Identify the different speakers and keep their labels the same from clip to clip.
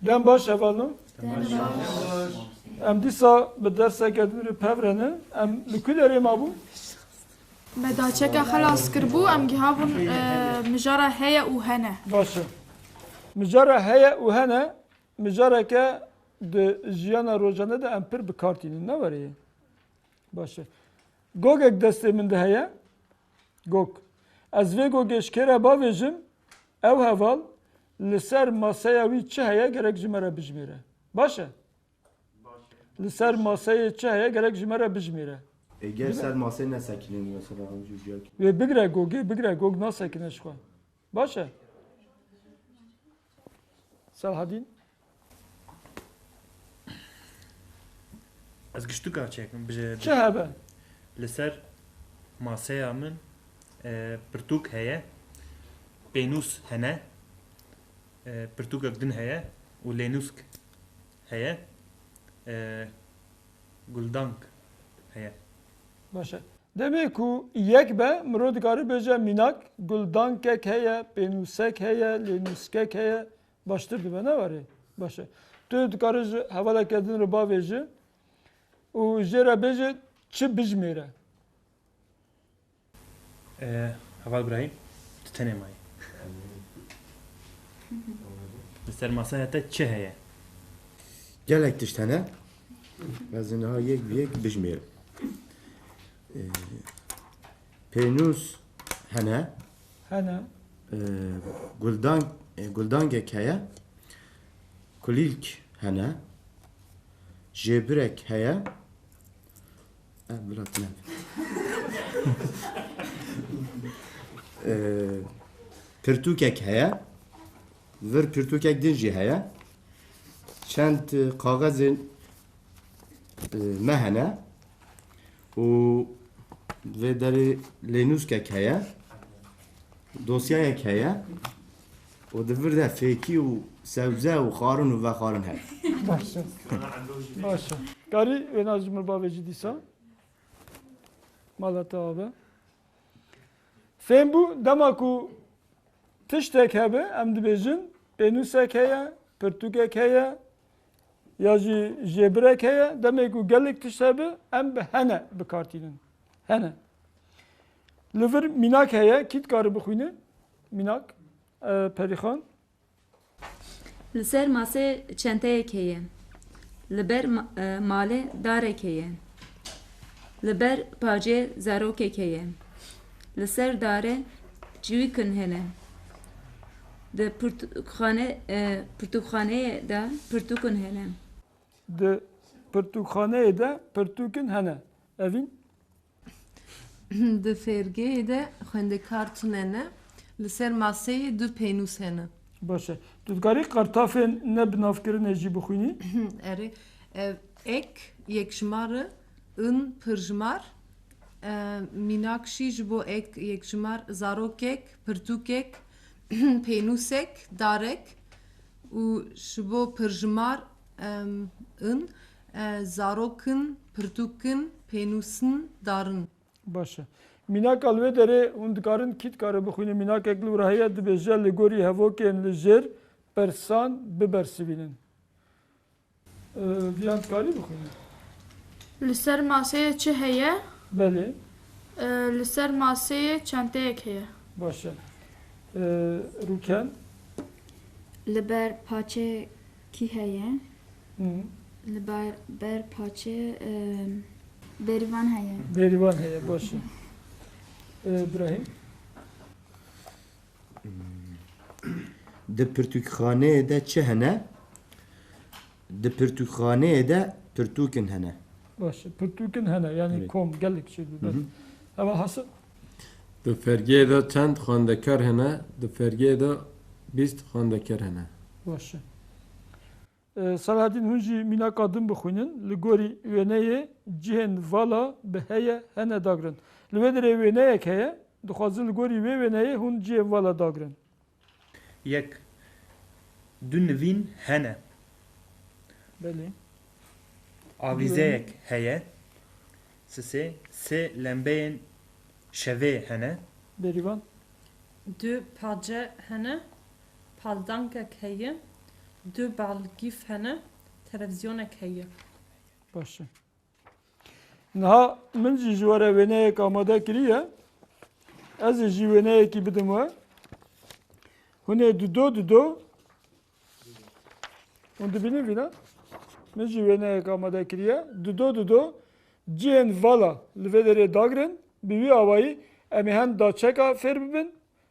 Speaker 1: Dem baş evalım. Em dîsa bi derseke din re pevrene. Em li ku derê mabû?
Speaker 2: Me daçeka xelas kirbû em gihabûn mijara heye û hene.
Speaker 1: Baş e. Mijara heye û hene mijareke di jiyana rojane de em pir bikartînin. Ne weriye? Baş e. Gogek destê min de heye. Gog. Ez vê gogê ji kê re bavêjim, ew heval li ser masaya wî çi heye gerek ji me re bijmêre. Baş e? Li ser masayê çi heye gerek ji me re bijmêre.
Speaker 3: Eğer ser masaya ne sekinin mesela cücük.
Speaker 1: Ve bigre gogê, bigre gog nasekine ji xwe. Baş e? Selhadîn?
Speaker 4: Ez giştuka çekim.
Speaker 1: Çi hebe?
Speaker 4: Li ser masaya min pirtûk heye, pênûs hene, pirtûkek din heye û lênûsk heye, guldank heye.
Speaker 1: Baş e. Demek ku yek be mirov dikarî bêje mînak, guldankek heye, pênûsek heye, lênûskek heye. Baştir dibe ne warê? Baş e. Tu dikarî ji hevaleke din re bavêjî û jê re bêje çi bijmêre.
Speaker 4: Heval birayî, tu tenê mayî. Li ser masaya te çi heye?
Speaker 3: Gelek tiştene. Bazen ha yek bijmir. Penus hene.
Speaker 1: Hene.
Speaker 3: Guldange heye. Kulilk hene. Jebrek heye. Bırak ne? Pirtûkek heye. Vir pirtûkek din jî heye. Çend kaxezên me hene û vê derê lênûskek heye. Dosyayek heye. û di vir de fêkî û sebze û xarin û vexarin heye.
Speaker 1: Baş e. Baş e. Karî wê nas ji mir bavêjî dîsa? Mala te abe. Fêm bû dema ku tiştek hebe em dibêjin pênûsek heye, pirtûkek heye ya jî jêbirek heye demek ku gelek tişt hebe em bi hene bikartînin. Hene. Li vir mînak heye kî dikarî bixwîne? Mînak. Perîxan.
Speaker 5: Li ser masê çenteyek heye. Li ber malê darek heye. Li ber pacê zarokek heye. Li ser darê civîkin hene. Di pirtûkxaneyê de pirtûkin hene.
Speaker 1: Di pirtûkxaneyê de pirtûkin hene. Evîn?
Speaker 6: Di fêrgeyê de xwendekar tunene. Li ser maseyê du pênûs hene.
Speaker 1: Baş e. Tu dikarî qartafên ne bi navkirinê jî bixwînî?
Speaker 6: Erê ek yekjimar in pirjimar mînakşî ji bo ek yekjimar zarokek, pirtûkek, pênûsek, darek û ji bo pirjimar in zarokin, pirtûkin, pênûsin, darin.
Speaker 1: Baş e. Mînak al vê derê hûn dikarin kî dikare bixwîne mînakek li wir heye dibêje li gorî hevokên li jêr bersan bibersivînin. Viyan dikarî bixwîne?
Speaker 2: Li ser maseyê çi heye?
Speaker 1: Belê.
Speaker 2: Li ser maseyê çenteyek heye.
Speaker 1: Baş e. Rûken.
Speaker 7: Li ber paçê kî heye?
Speaker 1: Hı.
Speaker 7: Li ber paçê berivan heye.
Speaker 1: Berivan heye. Baş e. İbrahim.
Speaker 3: Di pirtûkxaneyê de çi hene? Di pirtûkxaneyê de pirtûkin hene.
Speaker 1: Baş e. Pirtûkin hene yani
Speaker 3: Evet.
Speaker 1: kom gelek şey bu. Ama hasıl.
Speaker 8: Di fergiyê de çend xwendekar hene, di fergiyê de bîst xwendekar hene.
Speaker 1: Baş e. Saladin hûn jî mînaka din bixwînin li gorî wêneyê cihên vala bi heye hene dagrin. Li vê derê wêneyek heye dixwazin li gorî wê wêneyê hûn cihên vala dagrin.
Speaker 4: Yek du nivîn hene.
Speaker 1: Belê.
Speaker 4: Avîzeyek heye. Sê lembeyên şevê hene.
Speaker 1: Berivan.
Speaker 6: Du pace hene. Paldankek heye. دو بالگیف هنه تلویزیونک هیه
Speaker 1: باشه نها من جی جواره وینه آماده کریه از جی وینه کی بدم و هونه دو اون دبینی بینا من جی وینه آماده کریه دو جین والا لودره داگرن بیوی آوایی امی هم دا چکا فر ببین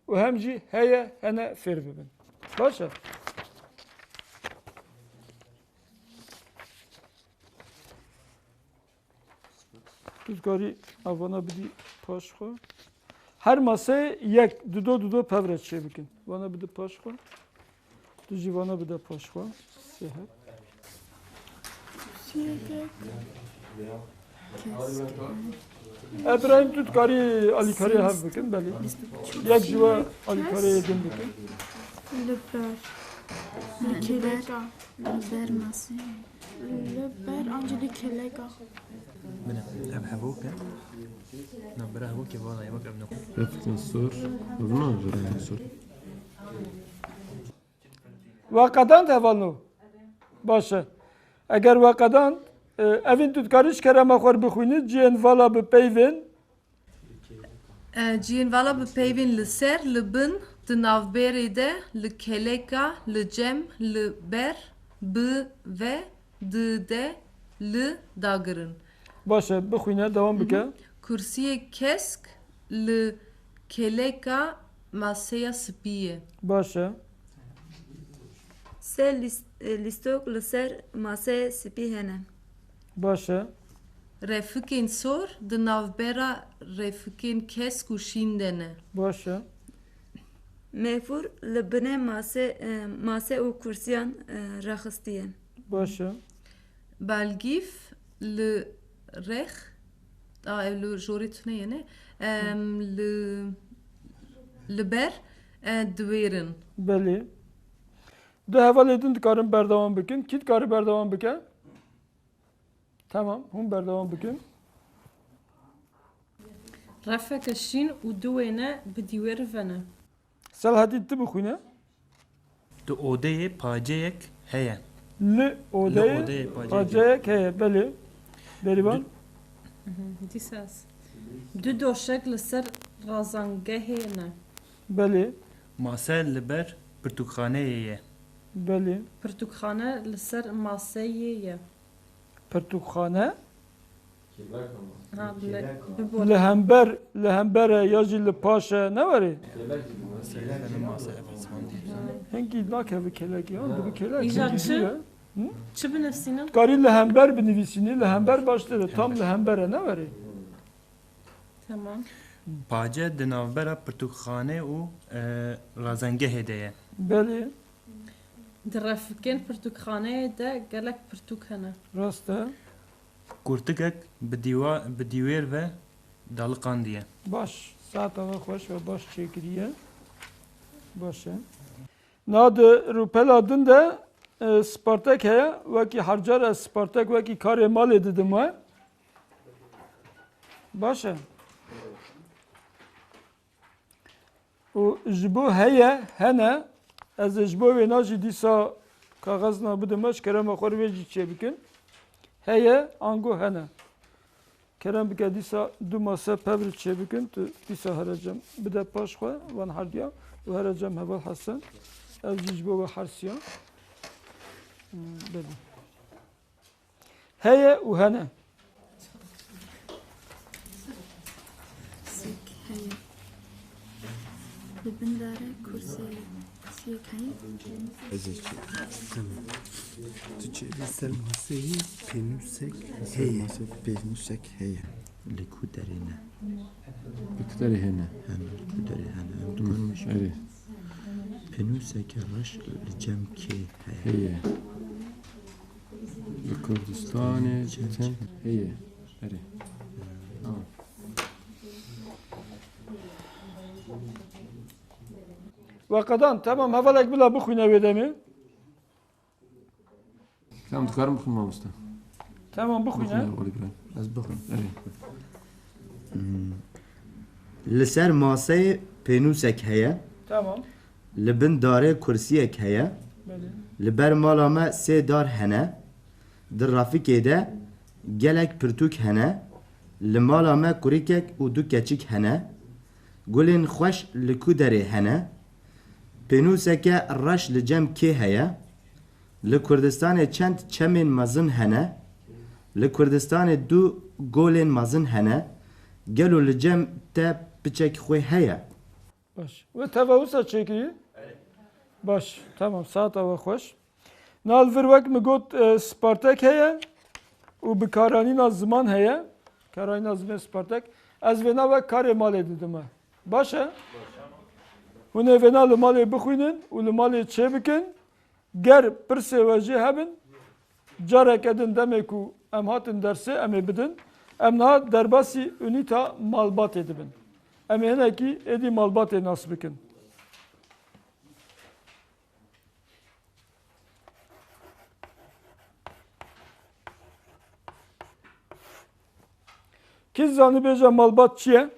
Speaker 1: و هم جی هیه هنه فر ببین باشه Tuzgari avana bidi paşxo. Her masaya yek dudo pevret şey bikin. Vana bidi paşxo. Tuji vana bidi paşxo. Seher. İbrahim tutkari alikari hev bikin beli. Yek jiva alikari edin bikin.
Speaker 2: Liber. Kelega.
Speaker 7: لبر ماسه
Speaker 2: Liber Angeli Kelega.
Speaker 4: بنا اب هبوك نبره هبوك والله يبقى ابنك
Speaker 8: Refkin sor. Uzun refkin sor.
Speaker 1: Vakadan tevanu. Başı. Eğer vakadan evin tutkariş kerema khor bixwînî ciyên vala bi peyvên
Speaker 6: جین والا به پیوین لسر لبن دناوبری ده لکلکا لجم لبر ب و د ده ل داگرن
Speaker 1: başı bixwîne devam bike.
Speaker 6: کرسی کسک لکلکا ماسیا سپیه
Speaker 1: Başı.
Speaker 5: سه لیستوک لسر ماسه سپی هنه
Speaker 1: Başı.
Speaker 6: رفکین سور دناوبرا رفکین کسک و شیندنه
Speaker 1: Başı.
Speaker 5: مهفور لبنه ماسه و کرسیان رخصتیه
Speaker 1: Başı.
Speaker 6: بالگیف لرخ لو جوريت نه لبر دویرن
Speaker 1: Belî. Du hevalêdin dikarin berdevam bikin. Kî dikare berdevam bike? Tamam. Hûn berdevam bikin.
Speaker 6: رفک شین و دوینه بدیور ونه
Speaker 1: Selhetî tu bixwîne.
Speaker 4: تو اودي باجيك هي
Speaker 1: Li odeyê
Speaker 4: odeyê
Speaker 1: paceyek heye. Belî. Berivan.
Speaker 6: دیساس دو دوشک لسر رازانگه نه
Speaker 1: Belî.
Speaker 4: ماسه لبر برتقانه هي
Speaker 1: Belî.
Speaker 6: پرتوکخانه لسر ماسیه
Speaker 1: Pertûkxane.
Speaker 6: ها ببول
Speaker 1: Li hembere ya jî li paşe ne warê? Hengî nakeve kelekî han bi kelek.
Speaker 6: İja
Speaker 1: hengî
Speaker 6: çi?
Speaker 1: diye.
Speaker 6: چه بنفسینم؟
Speaker 1: Karî li hember binivîsînî li hember başları tam li hembere ne warê?
Speaker 6: تمام
Speaker 4: باجه دناوبرا برتقانه و رازنگه هديه
Speaker 1: Belî.
Speaker 6: درفکین پرتوکخانه ده گلک پرتوکانه
Speaker 1: Rast e.
Speaker 4: كورتكك بديوير و دالقان ديه
Speaker 1: Baş. Saata ve hoş ve baş çekiriye. Baş e. Nadı rupela dün de Spartak heye veki harcar Spartak veki kare mal edidim ha. Baş e. O jibo heye hene ez jibo ve naji disa kağızna bidimaş kerema khor veji çebikin. Heye ango hene. Kerem bike disa du masa pevr çebikin tu disa haracam. Bir de paşxwa van hardiya ve haracam heval hasan. Ez jibo ve harsiya. Bedi. Heye u hene.
Speaker 7: سک هی لبنداره کرسی سیک هی
Speaker 3: Tu ser masayı penusek heye. Penusek heye. Likuderine.
Speaker 8: Bikteri hene.
Speaker 3: Hem likuderi hem dukanmış.
Speaker 8: Evet.
Speaker 3: Penusek raş cemke heye.
Speaker 8: Heye. Bi Kurdistanê çen heye. Ere. Tamam.
Speaker 1: Vakadan tamam hevalek bila bixwîne wê demê.
Speaker 8: Tamam dikarim bixwînim mamosta.
Speaker 1: Tamam bixwîne.
Speaker 8: Bixwîne İbrahim.
Speaker 3: Az bakın.
Speaker 8: Evet.
Speaker 3: Li ser masayê penusek heye.
Speaker 1: Tamam.
Speaker 3: Li bin darê kursiyek heye. Li ber mala me sê dar hene. Di rafikê de gelek pirtûk hene. Li mala me kurikek û du keçik hene. Gulên xweş li ku derê hene. Pênûseke reş li cem kê heye. Li Kurdistanê çend çemên mezin hene. Li Kurdistanê du golên mezin hene. Gelo li cem te piçek xwe heye.
Speaker 1: Baş. Ve tevavüsa çekiyi? Baş. Tamam. Saat hava hoş. Nal virvek mi got Spartak heye u bi karanîna ziman heye. Karanîna ziman Spartak. Ez vena ve karê malê didim. Baş e? Hûn ê vena li malê bixwînin û li malê çêbikin. Ger pirsê ve jî hebin. Careke din demek ku em hatin dersê em ê bidin. Em niha derbasî ûnîta malbatê dibin. Em ê hinekî êdî malbatê nas bikin. Kî zanîbêje malbat çi ye?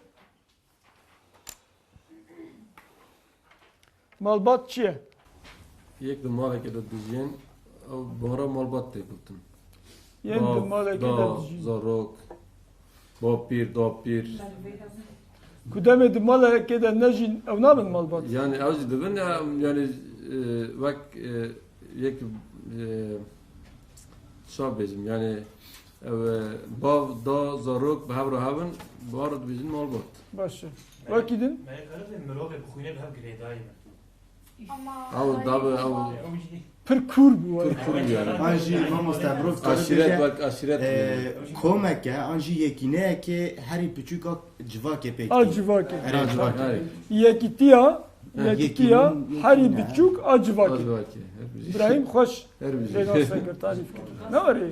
Speaker 1: Malbat çi ye?
Speaker 8: Yek de maleke de dijiyen, ev bara malbat tê gultin.
Speaker 1: Yên di malekê de dijî.
Speaker 8: Zarok, bapîr, dapîr.
Speaker 1: Ku demê di malekê de nejîn ew nabin malbat.
Speaker 8: Yani ev jî dibin ya yani vek yek şav bêjim yani ev bav da zarok bi hev re hebin bar dibêjin malbat.
Speaker 1: Baş e. Wekî din?
Speaker 8: Ew dabe ew
Speaker 1: Pir kûr bû.
Speaker 8: kur yani.
Speaker 3: Anjî mamoste brov
Speaker 8: Aşiret vek aşiret.
Speaker 3: Komeke anjî yekîneyekê herî piçûka civakê pêk.
Speaker 1: A civakê.
Speaker 3: Herî civakê.
Speaker 8: Hayır.
Speaker 1: Yekîtiya, yekîtiya
Speaker 3: yekînin-
Speaker 1: herî
Speaker 3: yekîne.
Speaker 1: biçûk a civakê.
Speaker 8: Azvaki. Her bir şey.
Speaker 1: İbrahim xweş.
Speaker 8: Her bir şey.
Speaker 1: Rêna sekir tarîf kir. Ne var ê?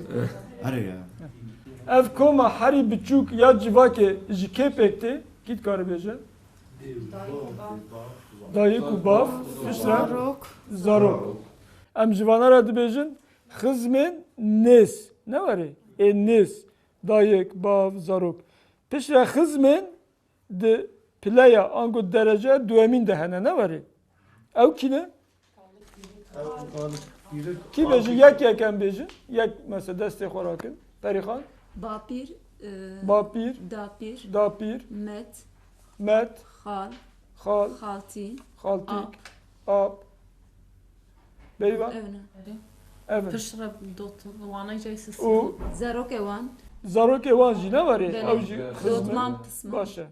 Speaker 3: Herî ya.
Speaker 1: Ev koma herî biçûk ya civakê ji kê pêk tê? Kî dikare bêje? Dayık û bav. Piştre? Zarok. Em jivanara dibêjin xizmên nês. Ne var ê? Ê nês. Dayık, bav, zarok. Piştre xizmên di pileya ango derece duemîn de hene. Ne var ê? Ew kî ne? Kî bêjin? Yek em bêjin. Yek mesela destê xwe rakin. Perîxan.
Speaker 5: Bapir,
Speaker 1: Bapîr,
Speaker 5: dapir,
Speaker 1: dapîr,
Speaker 5: met,
Speaker 1: met,
Speaker 5: xal,
Speaker 1: xal,
Speaker 5: xaltî,
Speaker 1: xaltîk, ap. Beyva.
Speaker 5: evne.
Speaker 1: Evet.
Speaker 6: Pişre dot wana jaysi.
Speaker 1: û
Speaker 5: Zarokê wan,
Speaker 1: zarokê wan jî ne var ê?
Speaker 5: Belê.
Speaker 1: Ew jî xizmin.
Speaker 5: dotman pisman.
Speaker 1: Baş e.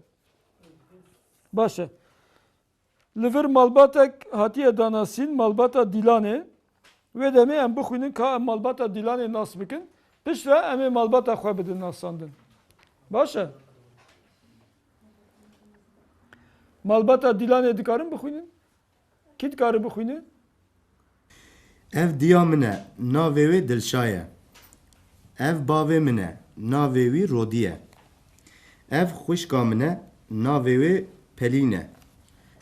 Speaker 1: Baş e. Li vir malbatek hatiye danasîn malbata Dîlanê. Wê demê em bixwînin ka em malbata Dîlanê nas bikin. Piştre em ê malbata xwe bidin nasandin. Baş e. Malbata Dîlanê dikarin bixwînin? Kî dikare bixwîne?
Speaker 3: Ev diya min e, navê wê Dilşa ye. Ev bavê min e, navê wî Rodî ye. Ev xwişka min e, navê wê Pelîn e.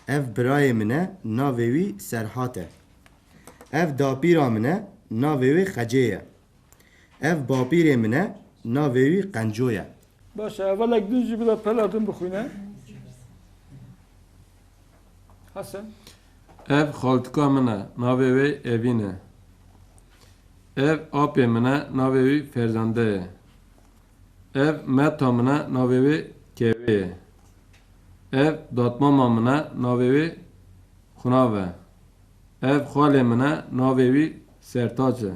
Speaker 3: Ev birayê min e, navê wî Serhat e. Ev dapîra min e, navê wê Xecê ye. Ev bapîrê min e, navê wî Qenco ye.
Speaker 1: Baş e. Evelek din jî bila peladin bixwîne. Hasan.
Speaker 8: Ev xaltika min e, navê wê Evîn e. Ev apê min e, navê wî Ferzande ye. Ev meta min e, navê wê Kevê ye. Ev datmama min e, navê wê Xunav e. Ev xalê min e, navê wî Sertaç e.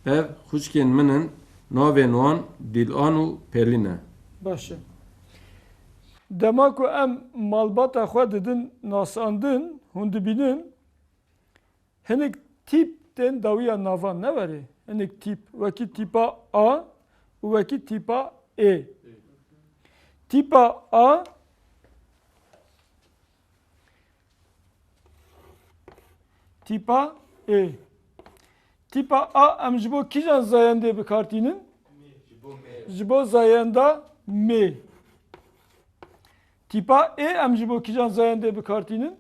Speaker 8: Ev xwişkên min in, navên wan Dîlan û Pelîn e.
Speaker 1: Baş e. Dema ku em malbata xwe didin nasandin, hûn dibînin hinek tîp tên dawiya navan ne var ê? Hinek tîp. Wekî tîpa A û wekî tîpa E. Tîpa A tîpa E. Tîpa A em ji bo kîjan zayendê bikartînin? Ji bo zayenda M. Tîpa E em ji bo kîjan zayendê bikartînin?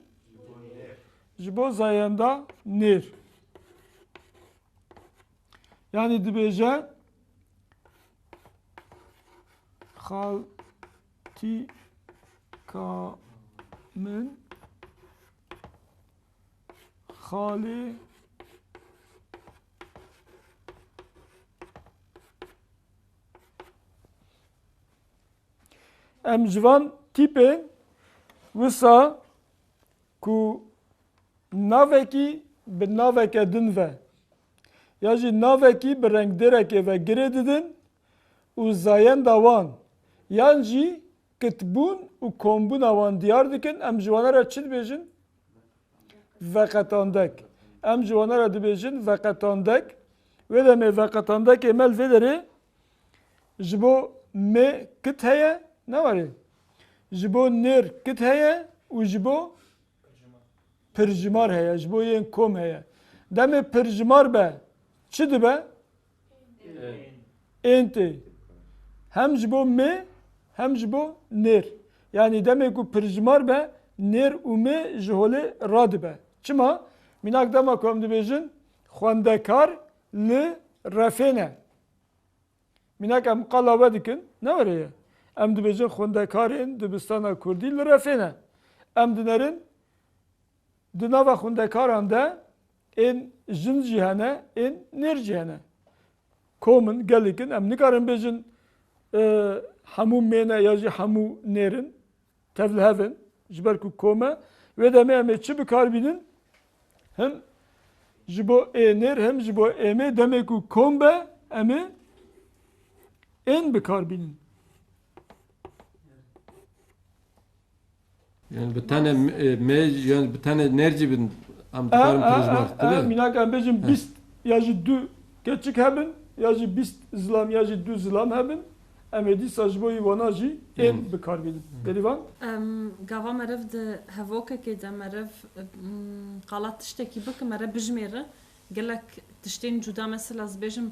Speaker 1: Ji bo zayenda nêr. Yani dibêje xaltîka min xalê em civan tipên wisa ku navekî bi naveke din ve ya jî navekî bi rengdêrekê ve girê didin û zayenda wan yan jî kitbûn û kombûna wan diyar dikin em ji wan re çi dibêjin? Veqetandek. Em ji wan re dibêjin veqetandek. Wê demê veqetandekê mel vê derê ji bo mê kit heye ne warê? Ji bo nêr kit heye û ji bo pirjimar heye, ji bo yên kom heye. Demê pirjimar be çi dibe? Ên tê. Hem ji bo mê hem ji bo nêr. Yani demê ku pirjimar be nêr û mê ji holê radibe. Çima? Mînak dema ku em dibêjin xwendekar li refêne. Mînak em qala we dikin ne warê? Em dibêjin xwendekarên dibistana Kurdî li refêne. Em dinerin di nava xwendekaran de ên jin jî hene, ên nêr jî hene. Komin gelikin em nikarin bêjin hemû mêne ya jî hemû nêrin tevlihevin ji ber ku kom e. Wê demê em ê çi bikarbînin? Hem ji bo ê nêr hem ji bo êmê demê ku kom be em ê ên bikarbînin.
Speaker 8: Yani bir tane yani bir tane nerci bin am tutarım prizmar değil mi?
Speaker 1: Mînak em bêjin bîst ya jî du keçik hebin ya jî bîst zilam ya jî du zilam hebin em ê dîsa ji bo wana jî ên bikarbînin. Berivan?
Speaker 6: Gava meriv di hevokekê de meriv qala tiştekî bikim mere bijmêre gelek tiştên cuda mesela ez bêjim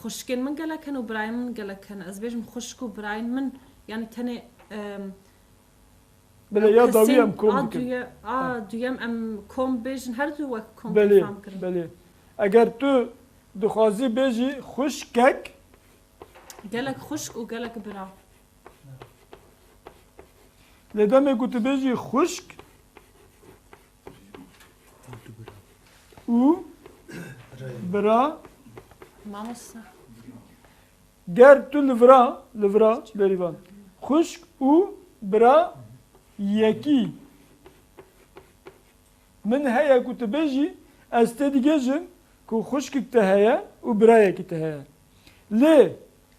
Speaker 6: xuşkên min gelek hene û birayên min gelek hene. Ez bêjim xuşk û birayên min yani tenê
Speaker 1: Bele ya dawî em kom dikin.
Speaker 6: Duyem em kom bêjin her du wek kom
Speaker 1: Belê,
Speaker 6: fam kirin.
Speaker 1: belê. Eger tu dixwazî bêjî xuşkek
Speaker 6: Gelek xuşk û gelek bira.
Speaker 1: lê demê ku tu bêjî xuşk û bira
Speaker 6: Mamosta.
Speaker 1: ger tu li vira berivan xuşk û bira yekî min heye ku tu bêjî ez tê digêjim ku xuşkik te heye û birayekî te heye. Lê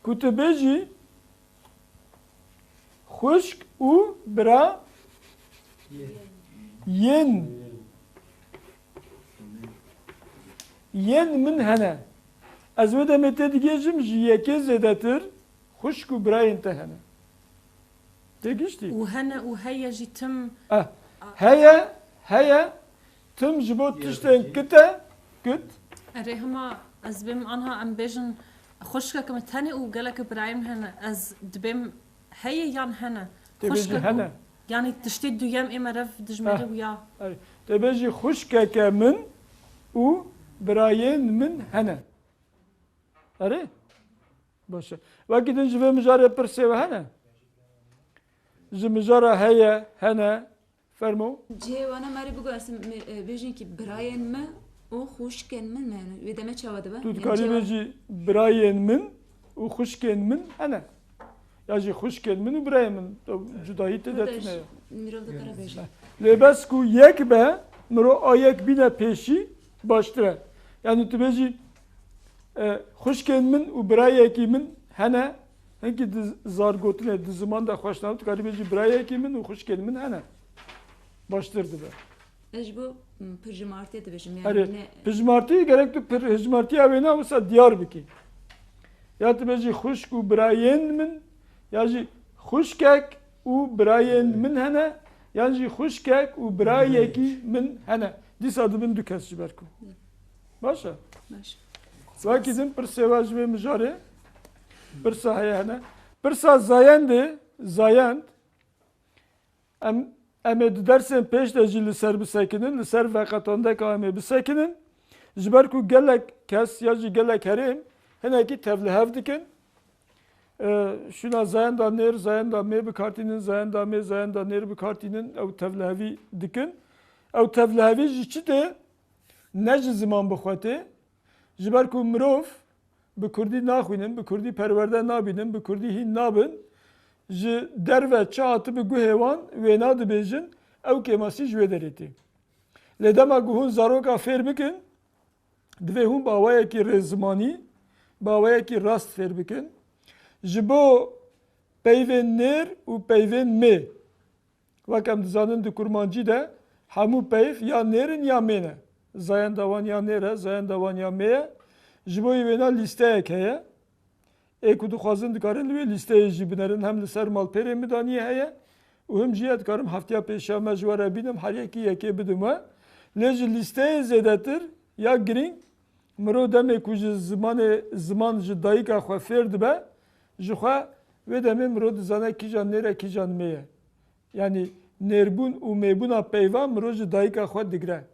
Speaker 1: ku tu bêjî xuşk û bira yên min hene. Ez wê demê tê digêjim ji yekê zêdetir xuşk û birayên te hene. Tê giştî?
Speaker 6: û hene û heye jî tim
Speaker 1: Heye tim ji bo tiştên kite kit
Speaker 6: erê hema ez bêm anha em bêjin xuşkeke me tenê û gelek birayên hene ez dibêm heye yan hene.
Speaker 1: tê bêjî hene.
Speaker 6: Yani tiştê duyem ê merev dijmêre û ya.
Speaker 1: Tê bêjî xuşkeke min û birayên min hene. Erê? Baş e. Wekî din ji vê mijarê pirsê we hene? Ji mijara heye hene fermo.
Speaker 5: Cihê wana merî bigo ez bêjin ki birayên me û xuşkên min hene. Wê deme çawa dibe?
Speaker 1: Tu dikarî bêjî birayên min û xuşkên min hene. Ya jî xuşkên min û birayên min. Cudayî tê de tune ye.
Speaker 5: Mirov dikare bêje.
Speaker 1: Lê bes ku yek be miro a yek bîne pêşî baştir e. Yani tu bêjî xuşkên min û birayekî min hene. Hinkî di zargotinê di ziman de xweş nabî tu karî bêjî birayekî min û xuşkên min hene. Baştir dibe.
Speaker 5: Ez ji bo pirjimartiyê dibêjim.
Speaker 1: Erê pijmartî gerek tu pijmartiya wê ne wisa diyar bikî. Ya tu bêjî xuşk û birayên min ya jî xuşkek û birayên min hene yan jî xuşkek û birayekî min hene. Dîsa dibin du kes ji ber ku. Baş e?
Speaker 5: Baş.
Speaker 1: Wekî din pirsê we ji vê mijarê pirsa heye hene. Pirsa zayendê zayend em ê di dersên pêş de jî li ser bisekinin, li ser veqetandeka em ê bisekinin. Ji ber ku gelek kes ya jî gelek herêm hinekî tevlihev dikin. Şuna zayenda nêr, zayenda mê bikartînin, zayenda mê, zayenda nêr bikartînin ew tevlihevî dikin. Ew tevlihevî jî çi tê? Ne ji ziman bixwetê. Ji ber ku mirov bi Kurdî naxwînin, bi Kurdî perwerde nabînin, bi Kurdî hîn nabin. ji derve çahatı bi guhevan ve nadı bejin ev kemasi jwe dereti. Le dema guhun zaroka fêr bikin divê hûn bawayekî rêzmanî bawayekî rast fêr bikin ji bo peyvên nêr û peyvên mê. Wek em dizanin di kurmancî de hemû peyv ya nêrin ya mê ne. Zayen dawan ya nêr e, zayen dawan ya mê ye. Ji bo wêna lîsteyek heye. Ê ku dixwazin dikarin li wê lîsteyê jî binerin hem li ser malpêrê midaniyê heye û him jî ya dikarim hefteya pêşa me ji were bînim heriyekî yekê bidim we. Lê ji lîsteyê zêdetir ya girîng mirov demê ku ji ziman ji dayîka xwe fêr dibe ji xwe wê demê mirov dizane kîjan nêr e kîjan mê ye. Yani nêrbûn û mêbûna peyvan mirov ji dayîka xwe digre.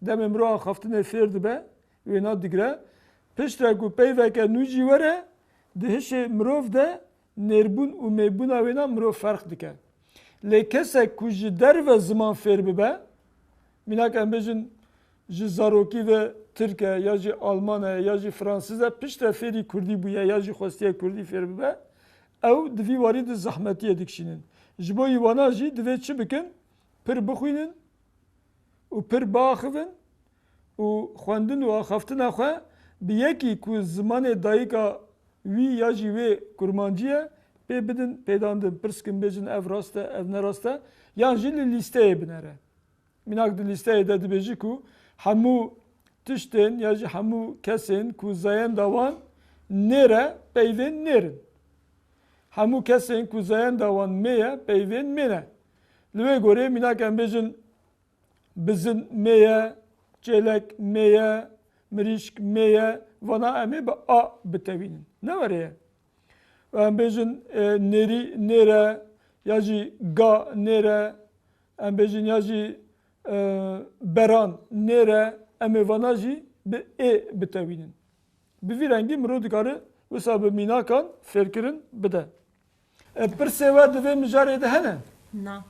Speaker 1: Demê mirov xaftinê fêr dibe wêna digre. Piştre ku peyveke nû jî were di hişê mirov de nêrbûn û mêbûna wêna mirov ferq dike. Lê kesek ku ji derve ziman fêr bibe minak em bêjin ji zarokî ve Tirk e ya jî Alman e ya jî Fransîz e piştre fêrî Kurdî bûye ya jî xwestiye Kurdî fêr bibe ew divî warî di zehmetiyê dikişînin. Ji bo wana jî divê çi bikin? Pir bixwînin û pir biaxivin û xwendin û axaftina xwe bi yekî ku zimanê dayîka wî ya jî wê kurmancî ye pê bidin pêdandin pirskin bêjin ev rast e ev nerast e yan jî li lîsteyê binere. Minak di lîsteyê de dibêjî ku hemû tiştên ya jî hemû kesên ku zayen dawan nêr e peyvên nêrin. Hemû kesên ku zayen dawan mê ye peyvên mê ne. Li wê gorê minak em bêjin bizin mê ye, çêlek mê ye, mirîşk mê ye, vana em ê bi a bitewînin. Ne were ye? Em bêjin nêrî nêr e, ya jî ga nêr e, em bêjin ya jî beran nêr e, em ê vana jî bi ê bitewînin. Bi vî rengî mirov dikare wisa bi mînakan fêrkirin bide. Pirsê we di vê mijarê de hene?
Speaker 6: Na.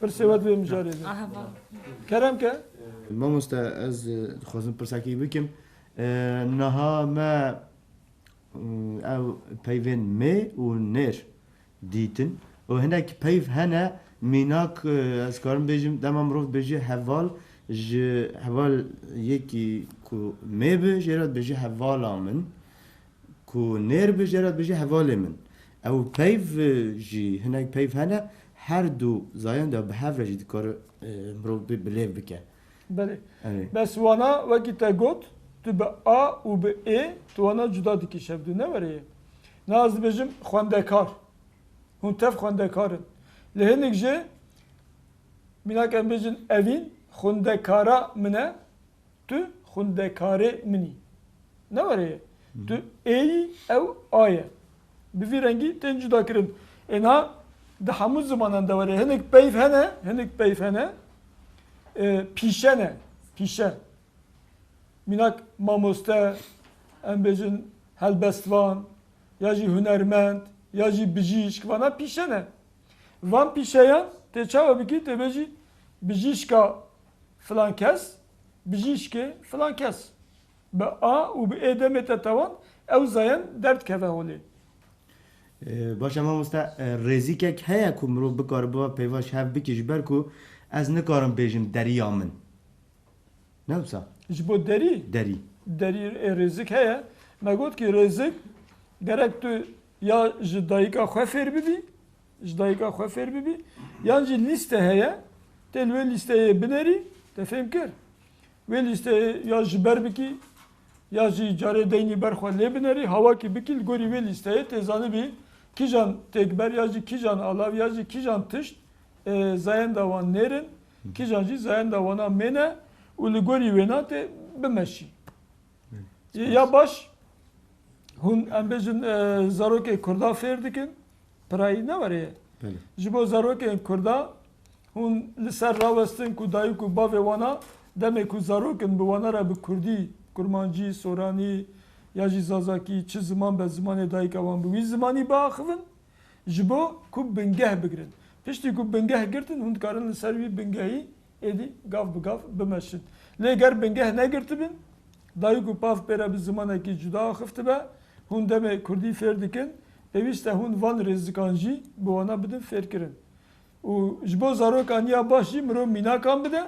Speaker 1: Pirsê we di vê mijarê de.
Speaker 6: Ahava.
Speaker 1: Kerem ke?
Speaker 3: Mamoste ez dixwazim pirsekî bikim. Niha me ew peyvên mê û nêr dîtin û hinek peyv hene mînak ez karim bêjim dema mirov bêje heval ji heval yekî ku mê bi jê re dibêje hevala min ku nêr bi jê re dibêje hevalê min. Ew peyv jî hinek peyv hene her du zayen de bi hev re jî dikare mirov bilêv bike.
Speaker 1: Belê.
Speaker 3: Evet.
Speaker 1: Bes wana wekî te got tu bi a û bi ê tu wana cuda dikî şevdû ne were ye? Ne ez dibêjim xwendekar. Hûn tev xwendekarin. Li hinek jê minak em bêjin evîn xwendekara min e tu xwendekarê min î. Ne were ye? Tu êyî ew a ye. Bi vî rengî tên cuda kirin. Êna di hemû zimanan de were hinek peyv hene, hinek peyv hene pîşe ne? Pîşe. Minak mamoste, em bêjin helbestvan, ya jî hunermend, ya jî bijîşk vana pîşe ne? Van pîşeyan tê çawa bikî tê bêjî bijîşka filan kes, bijîşkê filan kes. Bi a û bi ê demê te tawan ew zayen derd keve holê.
Speaker 3: Başa mamoste rêzîkek heye ku mirov bikare biva peyva hev bike ji ber ku ez nikarim bêjim deriya min. Ne wisa?
Speaker 1: Ji bo derî
Speaker 3: Derî.
Speaker 1: derî rêzik heye. Me got ki rêzik gerek tu ya ji dayîka xwe fêr bibî, ji dayîka xwe fêr bibî, yan jî lîste heye, tê li wê lîsteyê binerî, te fêm kir. Wê lîsteyê ya ji ber bikî, ya jî carê deynî ber xwe lê binerî, hawakî bikî li gorî wê lîsteyê tê zanibî kîjan têkber ya jî kîjan alav ya jî kîjan tişt zayen dawan nêrin, kîjan jî zayen dawana mê ne û li gorî wêna tê bimeşî. Ya baş hûn em bêjin zarokê Kurda fêr dikin, pirayî ne were ye?
Speaker 3: Belê.
Speaker 1: Ji bo zarokên Kurda hûn li ser rawestin ku dayîk û bavê wana demê ku zarokin bi wana re bi Kurdî, Kurmancî, Soranî ya jî Zazakî çi ziman be zimanê dayîka wan bi wî zimanî biaxivin ji bo ku bingeh bigirin. Piştî ku bingeh girtin hûn dikarin li ser wî bingehî êdî gav bi gav bimeşin. Lê ger bingeh negirtibin dayîk û pav pêre bi zimanekî cuda axiftibe hûn demê Kurdî fêr dikin Eviste hun van rêzikan jî bi wana bidin fêrkirin. û ji bo zarokan ya baş jî mirov mînakan bide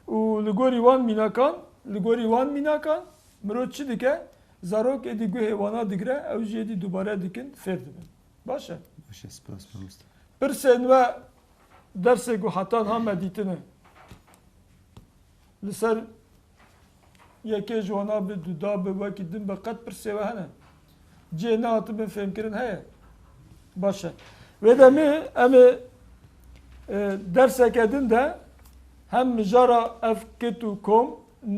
Speaker 1: û li gorî wan mînakan li gorî wan mînakan mirov çi dike zarok êdî guhê wana digire ew jî êdî dubare dikin fêr dibin. Baş e.
Speaker 3: باشه سپاس مامۆستا.
Speaker 1: Pirsên ve dersê guhatan ha me dîtine. Li ser yekê ji wana bi du da bi wekî din be qet pirsê ve hene. Cê nehatibin fêmkirin heye. Baş e. Vê demê em ê derseke din de hem mijara ev kit û kom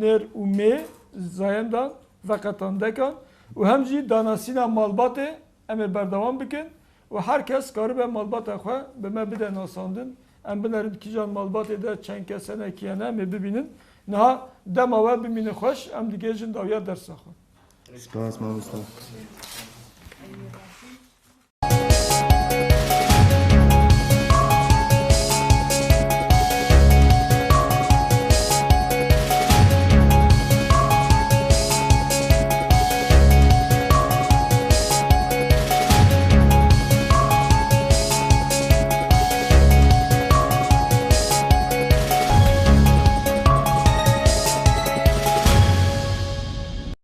Speaker 1: nêr û mê zayendan veqetan dekan û hem jî danasîna malbatê em ê berdewam bikin û herkes karibe malbata xwe bi me bide nasandin em binerin kîjan malbatê de çend kesenekî hene em ê bibînin niha dema we bimîne xweş em digêjin dawiya dersa xwe.
Speaker 3: سپاس مامۆستا.